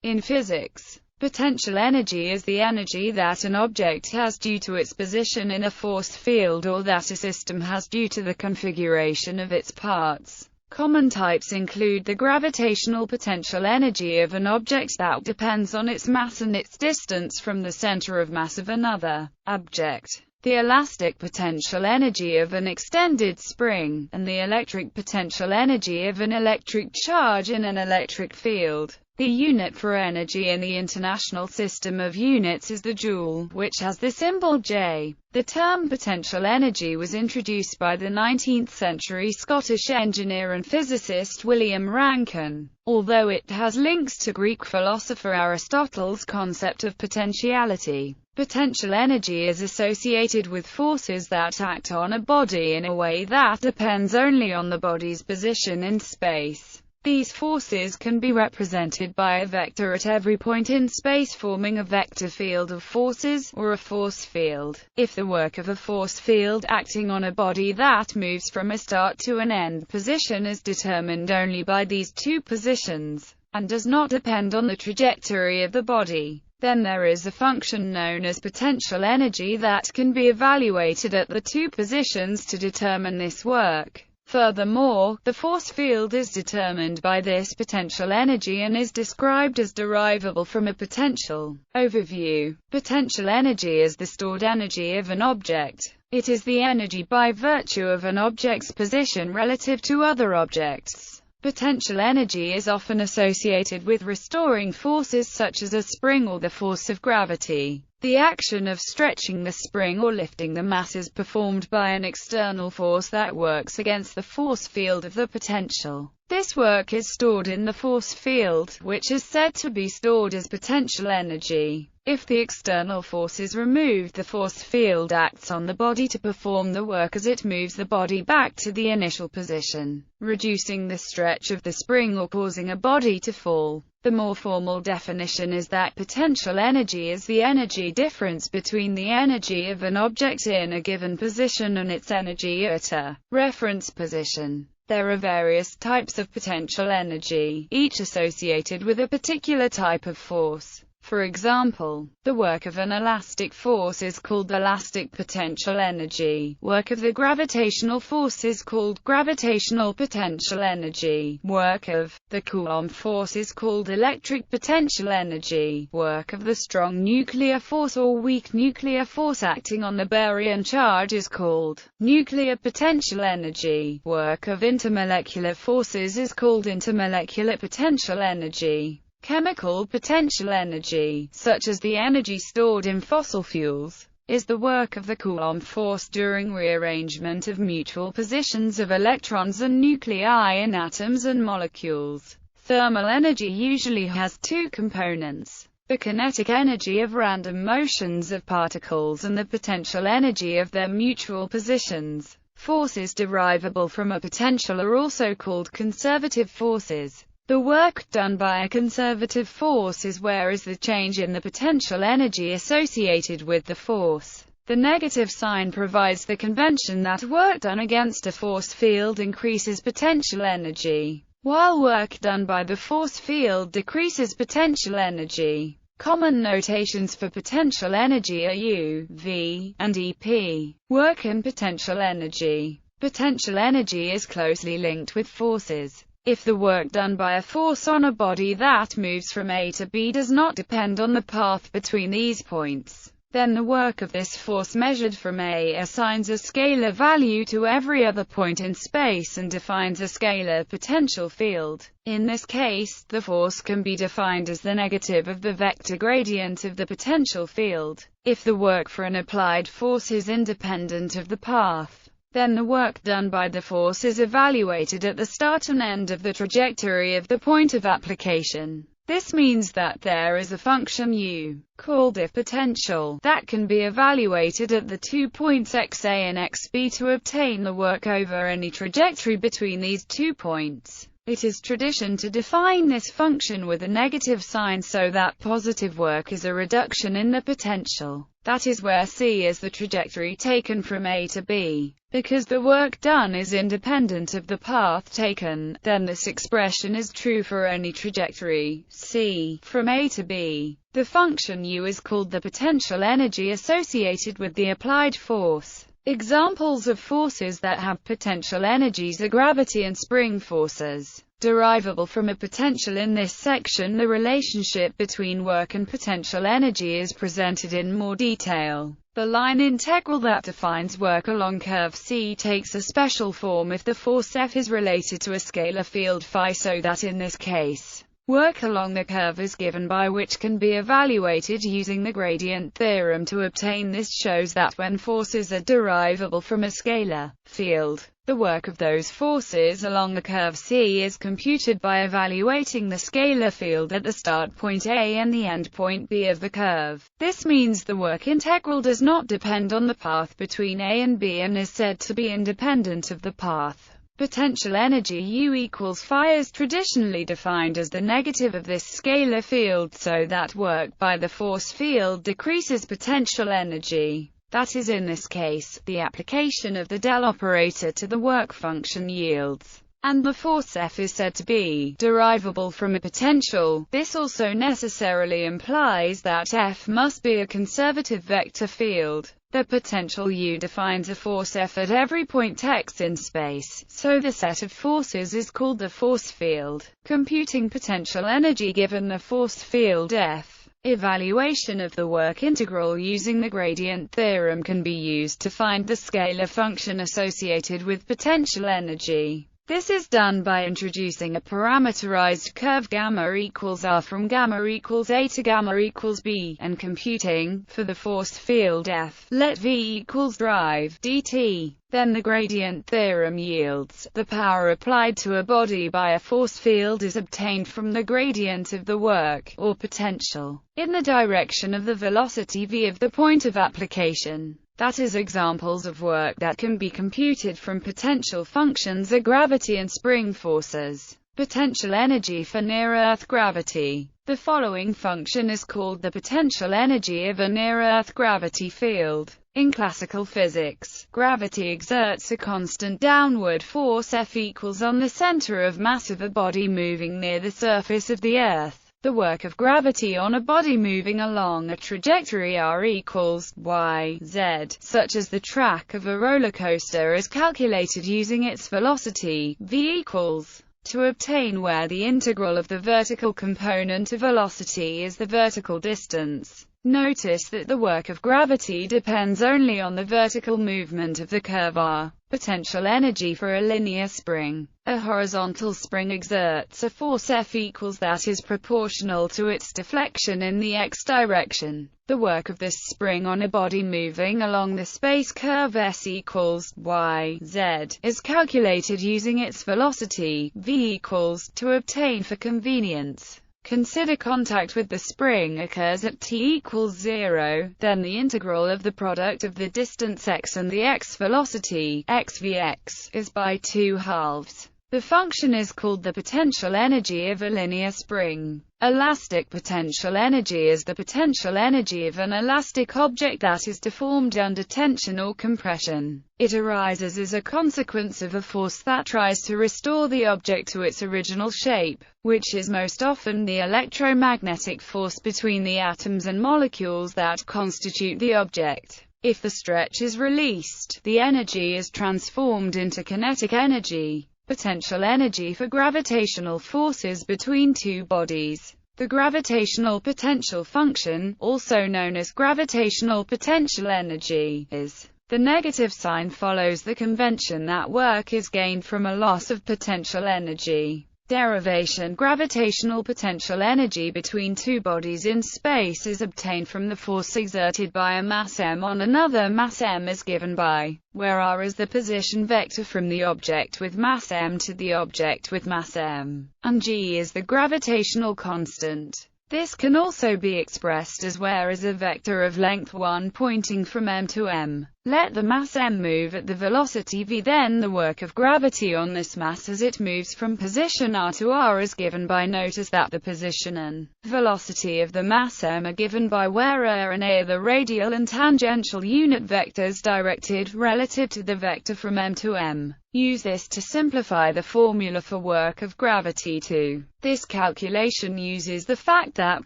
In physics, potential energy is the energy that an object has due to its position in a force field or that a system has due to the configuration of its parts. Common types include the gravitational potential energy of an object that depends on its mass and its distance from the center of mass of another object, the elastic potential energy of an extended spring, and the electric potential energy of an electric charge in an electric field. The unit for energy in the International System of Units is the joule, which has the symbol J. The term potential energy was introduced by the 19th-century Scottish engineer and physicist William Rankine, although it has links to Greek philosopher Aristotle's concept of potentiality. Potential energy is associated with forces that act on a body in a way that depends only on the body's position in space. These forces can be represented by a vector at every point in space forming a vector field of forces, or a force field. If the work of a force field acting on a body that moves from a start to an end position is determined only by these two positions, and does not depend on the trajectory of the body, then there is a function known as potential energy that can be evaluated at the two positions to determine this work. Furthermore, the force field is determined by this potential energy and is described as derivable from a potential. Overview. Potential energy is the stored energy of an object. It is the energy by virtue of an object's position relative to other objects. Potential energy is often associated with restoring forces such as a spring or the force of gravity. The action of stretching the spring or lifting the mass is performed by an external force that works against the force field of the potential. This work is stored in the force field, which is said to be stored as potential energy. If the external force is removed, the force field acts on the body to perform the work as it moves the body back to the initial position, reducing the stretch of the spring or causing a body to fall. The more formal definition is that potential energy is the energy difference between the energy of an object in a given position and its energy at a reference position. There are various types of potential energy, each associated with a particular type of force. For example, the work of an elastic force is called elastic potential energy. Work of the gravitational force is called gravitational potential energy. Work of the Coulomb force is called electric potential energy. Work of the strong nuclear force or weak nuclear force acting on the baryon charge is called nuclear potential energy. Work of intermolecular forces is called intermolecular potential energy. Chemical potential energy, such as the energy stored in fossil fuels, is the work of the Coulomb force during rearrangement of mutual positions of electrons and nuclei in atoms and molecules. Thermal energy usually has two components: the kinetic energy of random motions of particles and the potential energy of their mutual positions. Forces derivable from a potential are also called conservative forces. The work done by a conservative force is where is the change in the potential energy associated with the force. The negative sign provides the convention that work done against a force field increases potential energy, while work done by the force field decreases potential energy. Common notations for potential energy are U, V, and EP. Work and potential energy. Potential energy is closely linked with forces. If the work done by a force on a body that moves from A to B does not depend on the path between these points, then the work of this force measured from A assigns a scalar value to every other point in space and defines a scalar potential field. In this case, the force can be defined as the negative of the vector gradient of the potential field. If the work for an applied force is independent of the path, then the work done by the force is evaluated at the start and end of the trajectory of the point of application. This means that there is a function u, called if potential, that can be evaluated at the 2 points xa and xb to obtain the work over any trajectory between these 2 points. It is tradition to define this function with a negative sign so that positive work is a reduction in the potential. That is where c is the trajectory taken from A to B. Because the work done is independent of the path taken, then this expression is true for any trajectory, c, from A to B. The function u is called the potential energy associated with the applied force. Examples of forces that have potential energies are gravity and spring forces. Derivable from a potential. In this section, the relationship between work and potential energy is presented in more detail. The line integral that defines work along curve C takes a special form if the force F is related to a scalar field phi, so that in this case, work along the curve is given by which can be evaluated using the gradient theorem. To obtain this shows that when forces are derivable from a scalar field, the work of those forces along the curve C is computed by evaluating the scalar field at the start point A and the end point B of the curve. This means the work integral does not depend on the path between A and B and is said to be independent of the path. Potential energy U equals phi is traditionally defined as the negative of this scalar field, so that work by the force field decreases potential energy. That is, in this case, the application of the del operator to the work function yields, and the force F is said to be derivable from a potential. This also necessarily implies that F must be a conservative vector field. The potential U defines a force F at every point x in space, so the set of forces is called the force field. Computing potential energy given the force field F. Evaluation of the work integral using the gradient theorem can be used to find the scalar function associated with potential energy. This is done by introducing a parameterized curve gamma equals r from gamma equals a to gamma equals b, and computing, for the force field F, let v equals drive dt. Then the gradient theorem yields, the power applied to a body by a force field is obtained from the gradient of the work, or potential, in the direction of the velocity v of the point of application. That is, examples of work that can be computed from potential functions are gravity and spring forces. Potential energy for near-Earth gravity. The following function is called the potential energy of a near-Earth gravity field. In classical physics, gravity exerts a constant downward force F equals on the center of mass of a body moving near the surface of the Earth. The work of gravity on a body moving along a trajectory r equals y, z, such as the track of a roller coaster, is calculated using its velocity, v equals, to obtain where the integral of the vertical component of velocity is the vertical distance. Notice that the work of gravity depends only on the vertical movement of the curve r. Potential energy for a linear spring. A horizontal spring exerts a force F equals that is proportional to its deflection in the x direction. The work of this spring on a body moving along the space curve S equals y, z, is calculated using its velocity, v equals, to obtain for convenience. Consider contact with the spring occurs at t equals 0, then the integral of the product of the distance x and the x velocity, xvx, is by 2/2. The function is called the potential energy of a linear spring. Elastic potential energy is the potential energy of an elastic object that is deformed under tension or compression. It arises as a consequence of a force that tries to restore the object to its original shape, which is most often the electromagnetic force between the atoms and molecules that constitute the object. If the stretch is released, the energy is transformed into kinetic energy. Potential energy for gravitational forces between two bodies. The gravitational potential function, also known as gravitational potential energy, is. The negative sign follows the convention that work is gained from a loss of potential energy. Derivation. Gravitational potential energy between two bodies in space is obtained from the force exerted by a mass m on another mass m is given by, where r is the position vector from the object with mass m to the object with mass m, and g is the gravitational constant. This can also be expressed as where is a vector of length 1 pointing from m to m. Let the mass m move at the velocity v, then the work of gravity on this mass as it moves from position r to r is given by. Notice that the position and velocity of the mass m are given by where r and a are the radial and tangential unit vectors directed relative to the vector from m to m. Use this to simplify the formula for work of gravity too. This calculation uses the fact that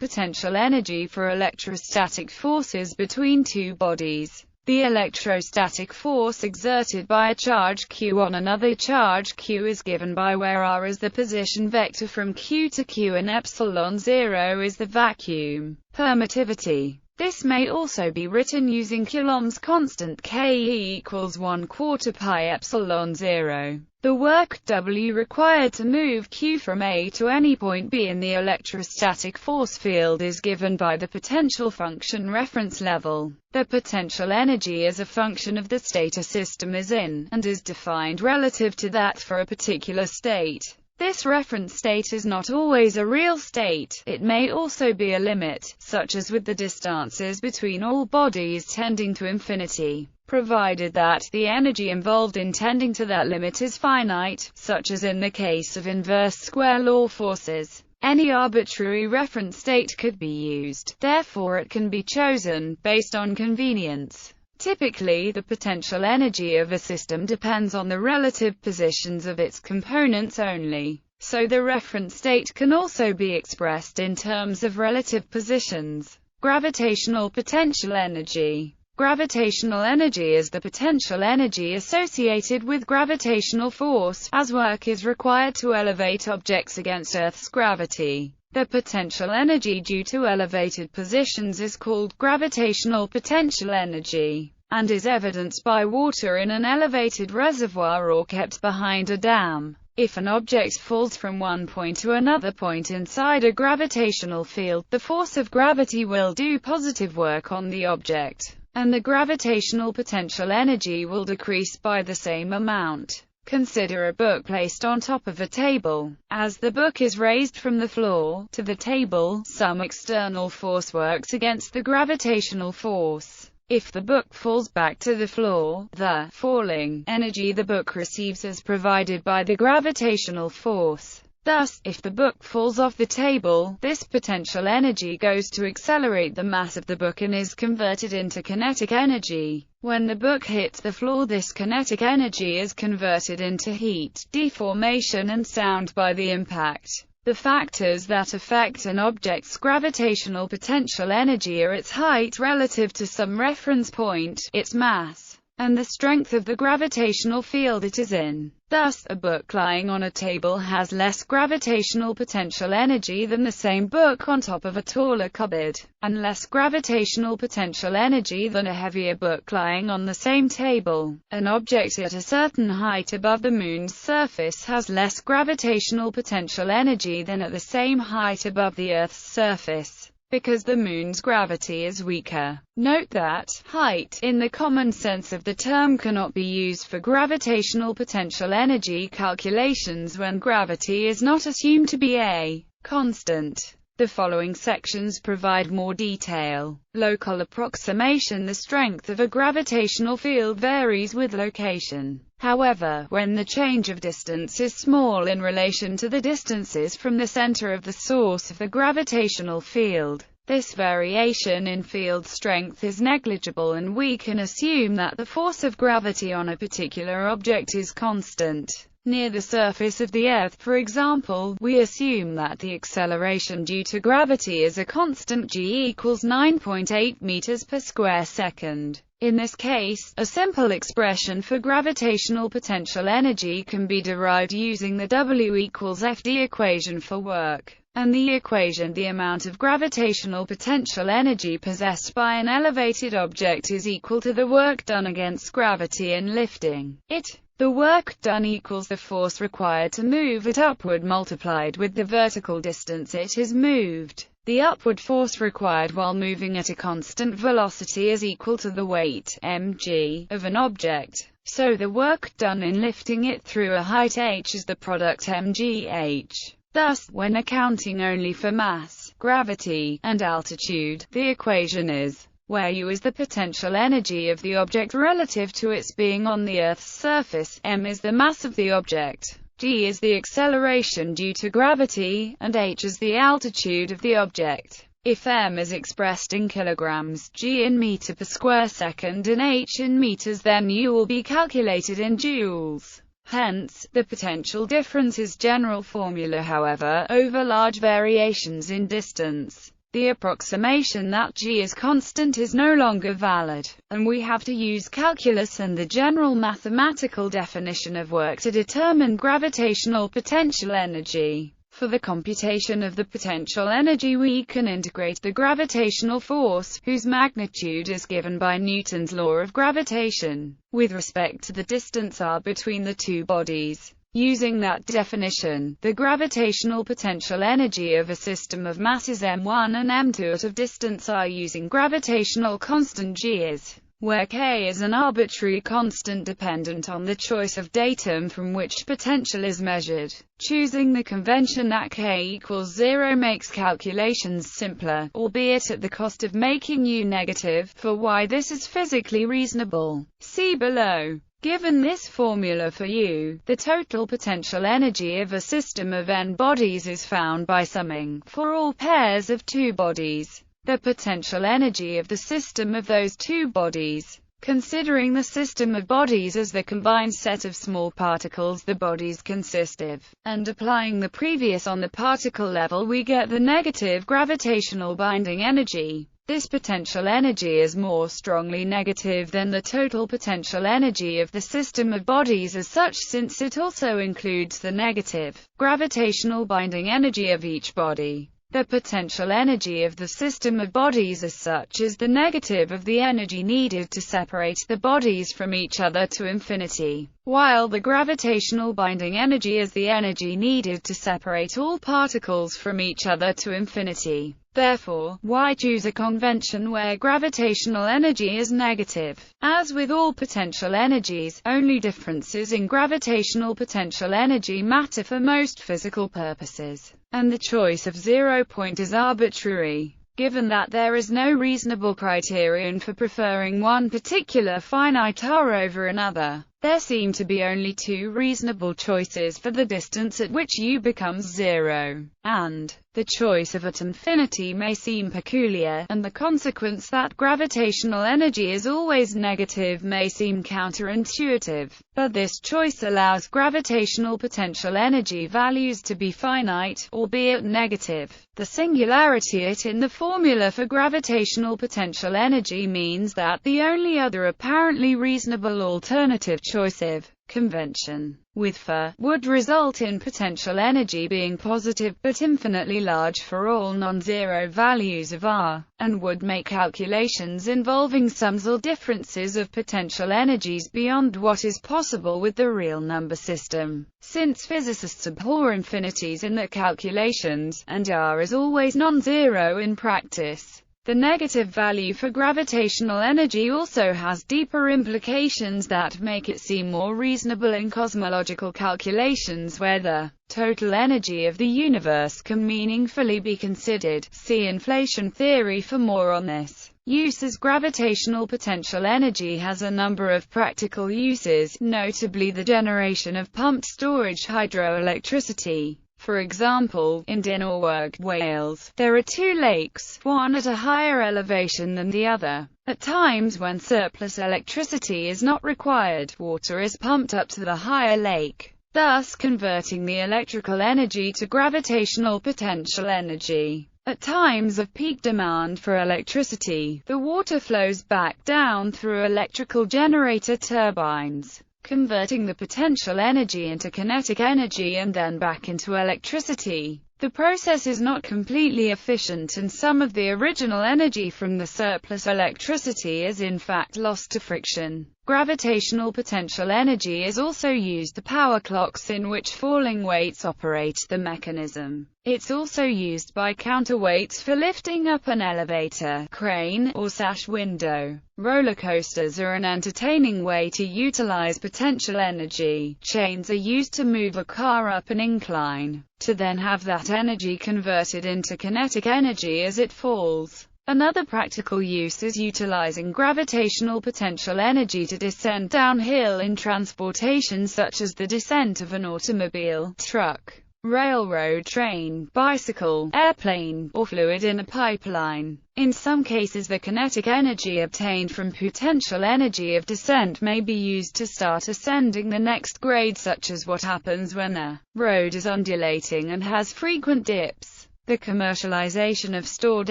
potential energy for electrostatic forces between two bodies. The electrostatic force exerted by a charge q on another charge q is given by where r is the position vector from q to q and epsilon 0 is the vacuum permittivity. This may also be written using Coulomb's constant Ke equals 1/4 pi epsilon 0. The work W required to move Q from A to any point B in the electrostatic force field is given by the potential function reference level. The potential energy as a function of the state a system is in, and is defined relative to that for a particular state. This reference state is not always a real state, it may also be a limit, such as with the distances between all bodies tending to infinity, provided that the energy involved in tending to that limit is finite, such as in the case of inverse square law forces. Any arbitrary reference state could be used, therefore it can be chosen, based on convenience. Typically, the potential energy of a system depends on the relative positions of its components only, so the reference state can also be expressed in terms of relative positions. Gravitational potential energy. Gravitational energy is the potential energy associated with gravitational force, as work is required to elevate objects against Earth's gravity. The potential energy due to elevated positions is called gravitational potential energy, and is evidenced by water in an elevated reservoir or kept behind a dam. If an object falls from one point to another point inside a gravitational field, the force of gravity will do positive work on the object, and the gravitational potential energy will decrease by the same amount. Consider a book placed on top of a table. As the book is raised from the floor to the table, some external force works against the gravitational force. If the book falls back to the floor, the falling energy the book receives is provided by the gravitational force. Thus, if the book falls off the table, this potential energy goes to accelerate the mass of the book and is converted into kinetic energy. When the book hits the floor, this kinetic energy is converted into heat, deformation and sound by the impact. The factors that affect an object's gravitational potential energy are its height relative to some reference point, its mass, and the strength of the gravitational field it is in. Thus, a book lying on a table has less gravitational potential energy than the same book on top of a taller cupboard, and less gravitational potential energy than a heavier book lying on the same table. An object at a certain height above the Moon's surface has less gravitational potential energy than at the same height above the Earth's surface, because the Moon's gravity is weaker. Note that height, in the common sense of the term, cannot be used for gravitational potential energy calculations when gravity is not assumed to be a constant. The following sections provide more detail. Local approximation. The strength of a gravitational field varies with location. However, when the change of distance is small in relation to the distances from the center of the source of the gravitational field, this variation in field strength is negligible, and we can assume that the force of gravity on a particular object is constant. Near the surface of the Earth, for example, we assume that the acceleration due to gravity is a constant g equals 9.8 meters per square second. In this case, a simple expression for gravitational potential energy can be derived using the W equals Fd equation for work, and the equation: the amount of gravitational potential energy possessed by an elevated object is equal to the work done against gravity in lifting it. The work done equals the force required to move it upward multiplied with the vertical distance it is moved. The upward force required while moving at a constant velocity is equal to the weight, mg, of an object. So the work done in lifting it through a height h is the product mgh. Thus, when accounting only for mass, gravity, and altitude, the equation is where U is the potential energy of the object relative to its being on the Earth's surface, m is the mass of the object, g is the acceleration due to gravity, and h is the altitude of the object. If m is expressed in kilograms, g in meter per square second and h in meters, then U will be calculated in joules. Hence, the potential difference is general formula. However, over large variations in distance, the approximation that g is constant is no longer valid, and we have to use calculus and the general mathematical definition of work to determine gravitational potential energy. For the computation of the potential energy, we can integrate the gravitational force, whose magnitude is given by Newton's law of gravitation, with respect to the distance r between the two bodies. Using that definition, the gravitational potential energy of a system of masses m1 and m2 at of distance r using gravitational constant g is, where k is an arbitrary constant dependent on the choice of datum from which potential is measured. Choosing the convention that k equals 0 makes calculations simpler, albeit at the cost of making U negative. For why this is physically reasonable, see below. Given this formula for U, the total potential energy of a system of n bodies is found by summing, for all pairs of two bodies, the potential energy of the system of those two bodies. Considering the system of bodies as the combined set of small particles the bodies consist of, and applying the previous on the particle level, we get the negative gravitational binding energy. This potential energy is more strongly negative than the total potential energy of the system of bodies as such, since it also includes the negative gravitational binding energy of each body. The potential energy of the system of bodies as such is the negative of the energy needed to separate the bodies from each other to infinity, while the gravitational binding energy is the energy needed to separate all particles from each other to infinity. Therefore, why choose a convention where gravitational energy is negative? As with all potential energies, only differences in gravitational potential energy matter for most physical purposes, and the choice of 0 point is arbitrary. Given that there is no reasonable criterion for preferring one particular finite r over another, there seem to be only two reasonable choices for the distance at which U becomes 0, and the choice of at infinity may seem peculiar, and the consequence that gravitational energy is always negative may seem counterintuitive, but this choice allows gravitational potential energy values to be finite, albeit negative. The singularity it in the formula for gravitational potential energy means that the only other apparently reasonable alternative choice of convention with for would result in potential energy being positive but infinitely large for all non-zero values of r, and would make calculations involving sums or differences of potential energies beyond what is possible with the real number system. Since physicists abhor infinities in their calculations, and r is always non-zero in practice, the negative value for gravitational energy also has deeper implications that make it seem more reasonable in cosmological calculations where the total energy of the universe can meaningfully be considered. See inflation theory for more on this. Uses. Gravitational potential energy has a number of practical uses, notably the generation of pumped storage hydroelectricity. For example, in Dinnerweg, Wales, there are two lakes, one at a higher elevation than the other. At times when surplus electricity is not required, water is pumped up to the higher lake, thus converting the electrical energy to gravitational potential energy. At times of peak demand for electricity, the water flows back down through electrical generator turbines, converting the potential energy into kinetic energy and then back into electricity. The process is not completely efficient, and some of the original energy from the surplus electricity is in fact lost to friction. Gravitational potential energy is also used to power clocks in which falling weights operate the mechanism. It's also used by counterweights for lifting up an elevator, crane, or sash window. Roller coasters are an entertaining way to utilize potential energy. Chains are used to move a car up an incline, to then have that energy converted into kinetic energy as it falls. Another practical use is utilizing gravitational potential energy to descend downhill in transportation, such as the descent of an automobile, truck, railroad, train, bicycle, airplane, or fluid in a pipeline. In some cases, the kinetic energy obtained from potential energy of descent may be used to start ascending the next grade, such as what happens when a road is undulating and has frequent dips. The commercialization of stored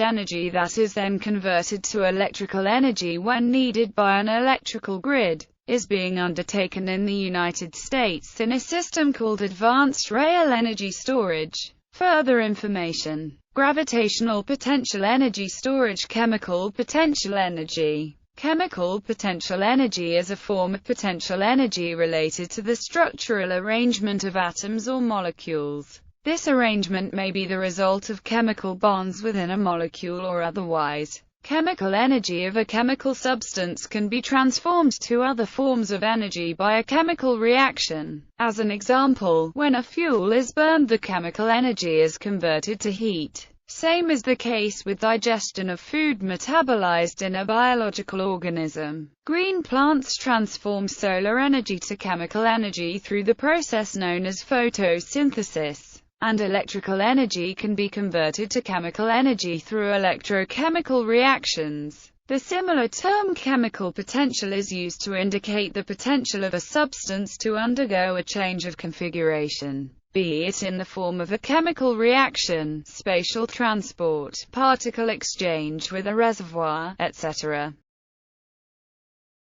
energy that is then converted to electrical energy when needed by an electrical grid is being undertaken in the United States in a system called Advanced Rail Energy Storage. Further information: gravitational potential energy storage. Chemical potential energy. Chemical potential energy is a form of potential energy related to the structural arrangement of atoms or molecules. This arrangement may be the result of chemical bonds within a molecule or otherwise. Chemical energy of a chemical substance can be transformed to other forms of energy by a chemical reaction. As an example, when a fuel is burned, the chemical energy is converted to heat. Same is the case with digestion of food metabolized in a biological organism. Green plants transform solar energy to chemical energy through the process known as photosynthesis. And electrical energy can be converted to chemical energy through electrochemical reactions. The similar term chemical potential is used to indicate the potential of a substance to undergo a change of configuration, be it in the form of a chemical reaction, spatial transport, particle exchange with a reservoir, etc.